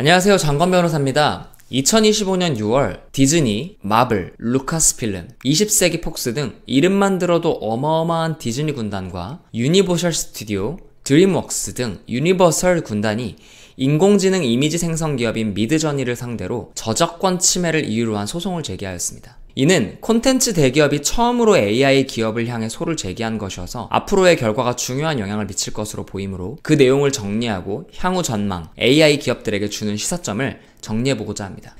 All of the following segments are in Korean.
안녕하세요, 장건 변호사입니다. 2025년 6월 디즈니, 마블, 루카스필름, 20세기 폭스 등 이름만 들어도 어마어마한 디즈니 군단과 유니버셜 스튜디오, 드림웍스 등 유니버설 군단이 인공지능 이미지 생성 기업인 미드저니를 상대로 저작권 침해를 이유로 한 소송을 제기하였습니다. 이는 콘텐츠 대기업이 처음으로 AI 기업을 향해 소를 제기한 것이어서 앞으로의 결과가 중요한 영향을 미칠 것으로 보이므로 그 내용을 정리하고 향후 전망, AI 기업들에게 주는 시사점을 정리해보고자 합니다.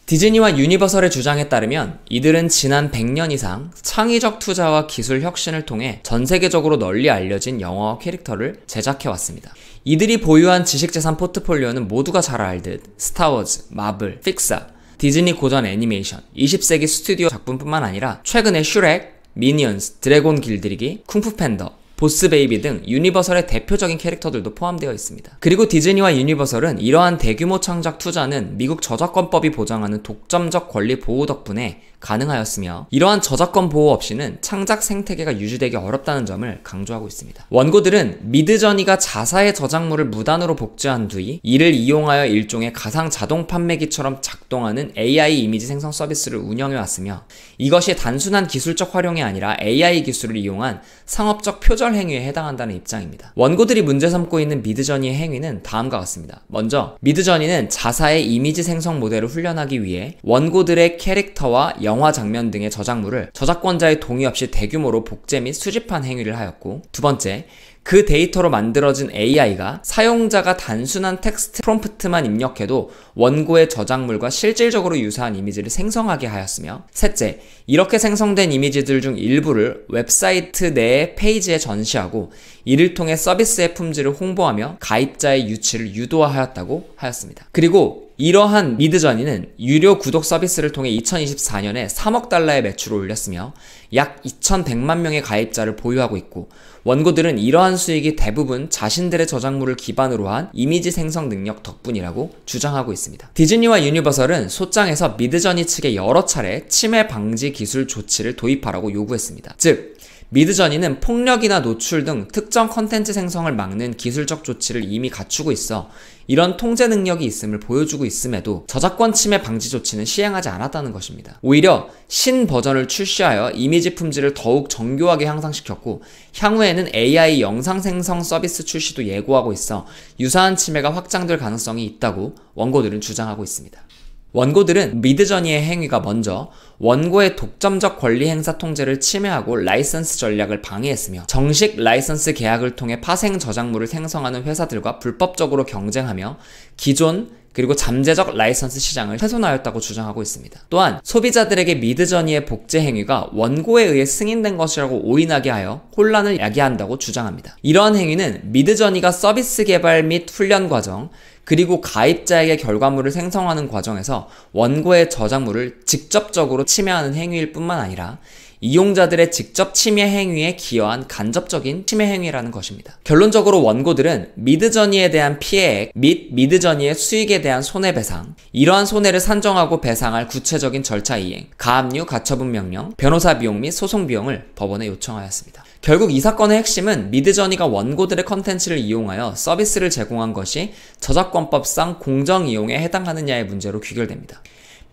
디즈니와 유니버설의 주장에 따르면 이들은 지난 100년 이상 창의적 투자와 기술 혁신을 통해 전 세계적으로 널리 알려진 영화와 캐릭터를 제작해왔습니다. 이들이 보유한 지식재산 포트폴리오는 모두가 잘 알듯 스타워즈, 마블, 픽사, 디즈니 고전 애니메이션, 20세기 스튜디오 작품뿐만 아니라 최근에 슈렉, 미니언스, 드래곤 길들이기, 쿵푸 팬더, 보스 베이비 등 유니버설의 대표적인 캐릭터들도 포함되어 있습니다. 그리고 디즈니와 유니버설은 이러한 대규모 창작 투자는 미국 저작권법이 보장하는 독점적 권리 보호 덕분에 가능하였으며 이러한 저작권 보호 없이는 창작 생태계가 유지되기 어렵다는 점을 강조하고 있습니다. 원고들은 미드저니가 자사의 저작물을 무단으로 복제한 뒤 이를 이용하여 일종의 가상 자동 판매기처럼 작동하는 AI 이미지 생성 서비스를 운영해왔으며 이것이 단순한 기술적 활용이 아니라 AI 기술을 이용한 상업적 표절 행위에 해당한다는 입장입니다. 원고들이 문제 삼고 있는 미드저니의 행위는 다음과 같습니다. 먼저 미드저니는 자사의 이미지 생성 모델을 훈련하기 위해 원고들의 캐릭터와 영화 장면 등의 저작물을 저작권자의 동의 없이 대규모로 복제 및 수집한 행위를 하였고, 두 번째, 그 데이터로 만들어진 AI가 사용자가 단순한 텍스트 프롬프트만 입력해도 원고의 저작물과 실질적으로 유사한 이미지를 생성하게 하였으며, 셋째, 이렇게 생성된 이미지들 중 일부를 웹사이트 내의 페이지에 전시하고 이를 통해 서비스의 품질을 홍보하며 가입자의 유치를 유도하였다고 하였습니다. 그리고 이러한 미드저니는 유료 구독 서비스를 통해 2024년에 3억 달러의 매출을 올렸으며 약 2100만 명의 가입자를 보유하고 있고, 원고들은 이러한 수익이 대부분 자신들의 저작물을 기반으로 한 이미지 생성 능력 덕분이라고 주장하고 있습니다. 디즈니와 유니버설은 소장에서 미드저니 측에 여러 차례 침해 방지 기술 조치를 도입하라고 요구했습니다. 즉, 미드저니는 폭력이나 노출 등 특정 컨텐츠 생성을 막는 기술적 조치를 이미 갖추고 있어 이런 통제 능력이 있음을 보여주고 있음에도 저작권 침해 방지 조치는 시행하지 않았다는 것입니다. 오히려 신 버전을 출시하여 이미지 품질을 더욱 정교하게 향상시켰고 향후에는 AI 영상 생성 서비스 출시도 예고하고 있어 유사한 침해가 확장될 가능성이 있다고 원고들은 주장하고 있습니다. 원고들은 미드저니의 행위가 먼저 원고의 독점적 권리 행사 통제를 침해하고 라이선스 전략을 방해했으며 정식 라이선스 계약을 통해 파생 저작물을 생성하는 회사들과 불법적으로 경쟁하며 기존 그리고 잠재적 라이선스 시장을 훼손하였다고 주장하고 있습니다. 또한 소비자들에게 미드저니의 복제 행위가 원고에 의해 승인된 것이라고 오인하게 하여 혼란을 야기한다고 주장합니다. 이러한 행위는 미드저니가 서비스 개발 및 훈련 과정 그리고 가입자에게 결과물을 생성하는 과정에서 원고의 저작물을 직접적으로 침해하는 행위일 뿐만 아니라 이용자들의 직접 침해 행위에 기여한 간접적인 침해 행위라는 것입니다. 결론적으로 원고들은 미드저니에 대한 피해액 및 미드저니의 수익에 대한 손해배상, 이러한 손해를 산정하고 배상할 구체적인 절차 이행, 가압류, 가처분 명령, 변호사 비용 및 소송 비용을 법원에 요청하였습니다. 결국 이 사건의 핵심은 미드저니가 원고들의 컨텐츠를 이용하여 서비스를 제공한 것이 저작권법상 공정 이용에 해당하느냐의 문제로 귀결됩니다.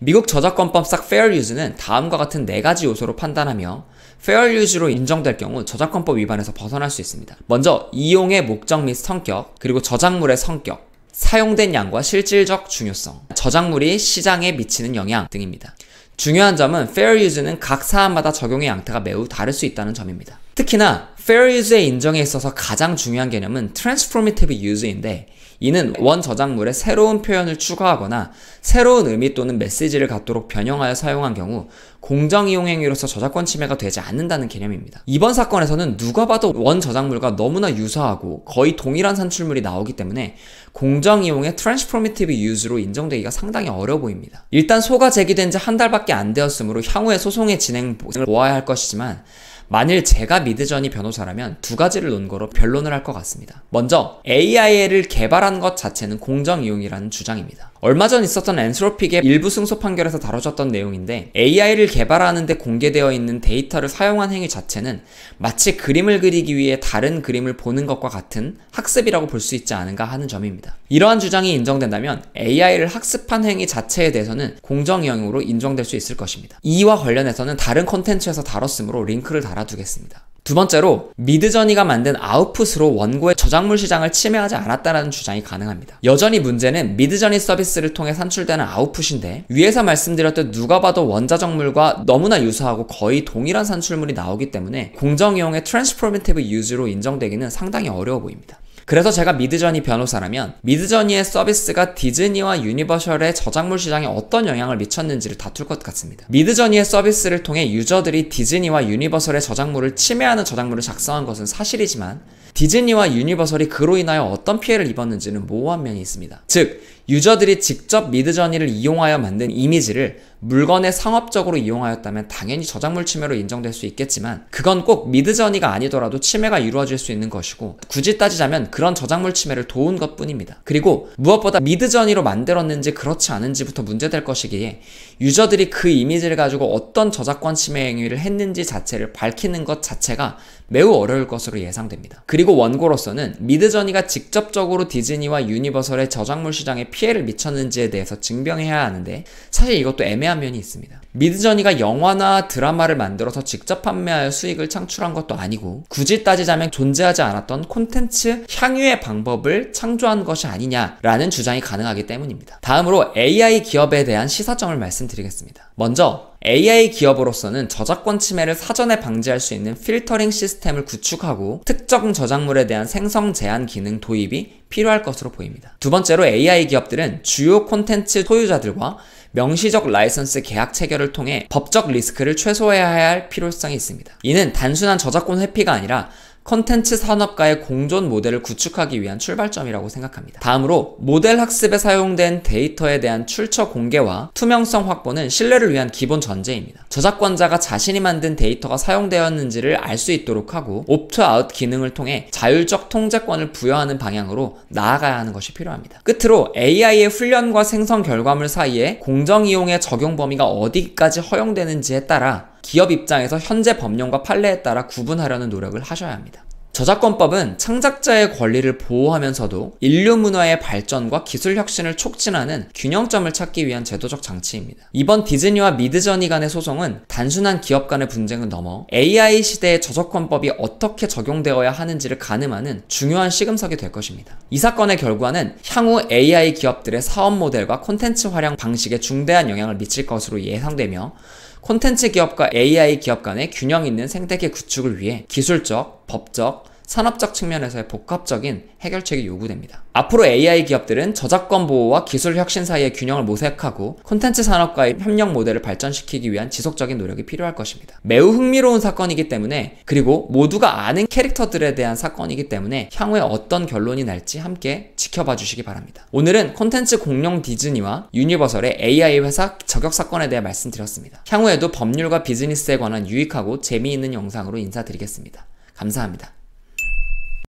미국 저작권법상 Fair Use는 다음과 같은 4가지 요소로 판단하며 Fair Use로 인정될 경우 저작권법 위반에서 벗어날 수 있습니다. 먼저 이용의 목적 및 성격, 그리고 저작물의 성격, 사용된 양과 실질적 중요성, 저작물이 시장에 미치는 영향 등입니다. 중요한 점은 Fair Use는 각 사안마다 적용의 양태가 매우 다를 수 있다는 점입니다. 특히나 Fair Use의 인정에 있어서 가장 중요한 개념은 Transformative Use인데 이는 원 저작물에 새로운 표현을 추가하거나 새로운 의미 또는 메시지를 갖도록 변형하여 사용한 경우 공정이용 행위로서 저작권 침해가 되지 않는다는 개념입니다. 이번 사건에서는 누가 봐도 원 저작물과 너무나 유사하고 거의 동일한 산출물이 나오기 때문에 공정이용의 Transformative Use로 인정되기가 상당히 어려워 보입니다. 일단 소가 제기된 지 한 달밖에 안 되었으므로 향후의 소송의 진행을 보아야 할 것이지만 만일 제가 미드저니 변호사라면 2가지를 논거로 변론을 할 것 같습니다. 먼저 AI를 개발한 것 자체는 공정이용이라는 주장입니다. 얼마 전 있었던 엔트로픽의 일부 승소 판결에서 다뤄졌던 내용인데 AI를 개발하는데 공개되어 있는 데이터를 사용한 행위 자체는 마치 그림을 그리기 위해 다른 그림을 보는 것과 같은 학습이라고 볼 수 있지 않은가 하는 점입니다. 이러한 주장이 인정된다면 AI를 학습한 행위 자체에 대해서는 공정이용으로 인정될 수 있을 것입니다. 이와 관련해서는 다른 콘텐츠에서 다뤘으므로 링크를 달아두겠습니다. 두 번째로 미드저니가 만든 아웃풋으로 원고의 저작물 시장을 침해하지 않았다는 주장이 가능합니다. 여전히 문제는 미드저니 서비스를 통해 산출되는 아웃풋인데 위에서 말씀드렸듯 누가 봐도 원자적물과 너무나 유사하고 거의 동일한 산출물이 나오기 때문에 공정이용의 트랜스포메이티브 유즈로 인정되기는 상당히 어려워 보입니다. 그래서 제가 미드저니 변호사라면 미드저니의 서비스가 디즈니와 유니버셜의 저작물 시장에 어떤 영향을 미쳤는지를 다툴 것 같습니다. 미드저니의 서비스를 통해 유저들이 디즈니와 유니버셜의 저작물을 침해하는 저작물을 작성한 것은 사실이지만 디즈니와 유니버셜이 그로 인하여 어떤 피해를 입었는지는 모호한 면이 있습니다. 즉, 유저들이 직접 미드저니를 이용하여 만든 이미지를 물건에 상업적으로 이용하였다면 당연히 저작물 침해로 인정될 수 있겠지만 그건 꼭 미드저니가 아니더라도 침해가 이루어질 수 있는 것이고 굳이 따지자면 그런 저작물 침해를 도운 것 뿐입니다. 그리고 무엇보다 미드저니로 만들었는지 그렇지 않은지부터 문제될 것이기에 유저들이 그 이미지를 가지고 어떤 저작권 침해 행위를 했는지 자체를 밝히는 것 자체가 매우 어려울 것으로 예상됩니다. 그리고 원고로서는 미드저니가 직접적으로 디즈니와 유니버설의 저작물 시장에 피해를 미쳤는지에 대해서 증명해야 하는데 사실 이것도 애매한 면이 있습니다. 미드저니가 영화나 드라마를 만들어서 직접 판매하여 수익을 창출한 것도 아니고 굳이 따지자면 존재하지 않았던 콘텐츠 향유의 방법을 창조한 것이 아니냐라는 주장이 가능하기 때문입니다. 다음으로 AI 기업에 대한 시사점을 말씀드리겠습니다. 먼저 AI 기업으로서는 저작권 침해를 사전에 방지할 수 있는 필터링 시스템을 구축하고 특정 저작물에 대한 생성 제한 기능 도입이 필요할 것으로 보입니다. 두 번째로 AI 기업들은 주요 콘텐츠 소유자들과 명시적 라이선스 계약 체결을 통해 법적 리스크를 최소화해야 할 필요성이 있습니다. 이는 단순한 저작권 회피가 아니라 콘텐츠 산업가의 공존 모델을 구축하기 위한 출발점이라고 생각합니다. 다음으로 모델 학습에 사용된 데이터에 대한 출처 공개와 투명성 확보는 신뢰를 위한 기본 전제입니다. 저작권자가 자신이 만든 데이터가 사용되었는지를 알 수 있도록 하고 옵트아웃 기능을 통해 자율적 통제권을 부여하는 방향으로 나아가야 하는 것이 필요합니다. 끝으로 AI의 훈련과 생성 결과물 사이에 공정이용의 적용 범위가 어디까지 허용되는지에 따라 기업 입장에서 현재 법령과 판례에 따라 구분하려는 노력을 하셔야 합니다. 저작권법은 창작자의 권리를 보호하면서도 인류 문화의 발전과 기술 혁신을 촉진하는 균형점을 찾기 위한 제도적 장치입니다. 이번 디즈니와 미드저니 간의 소송은 단순한 기업 간의 분쟁을 넘어 AI 시대의 저작권법이 어떻게 적용되어야 하는지를 가늠하는 중요한 시금석이 될 것입니다. 이 사건의 결과는 향후 AI 기업들의 사업 모델과 콘텐츠 활용 방식에 중대한 영향을 미칠 것으로 예상되며 콘텐츠 기업과 AI 기업 간의 균형 있는 생태계 구축을 위해 기술적, 법적, 산업적 측면에서의 복합적인 해결책이 요구됩니다. 앞으로 AI 기업들은 저작권 보호와 기술 혁신 사이의 균형을 모색하고 콘텐츠 산업과의 협력 모델을 발전시키기 위한 지속적인 노력이 필요할 것입니다. 매우 흥미로운 사건이기 때문에 그리고 모두가 아는 캐릭터들에 대한 사건이기 때문에 향후에 어떤 결론이 날지 함께 지켜봐 주시기 바랍니다. 오늘은 콘텐츠 공룡 디즈니와 유니버설의 AI 회사 저격 사건에 대해 말씀드렸습니다. 향후에도 법률과 비즈니스에 관한 유익하고 재미있는 영상으로 인사드리겠습니다. 감사합니다.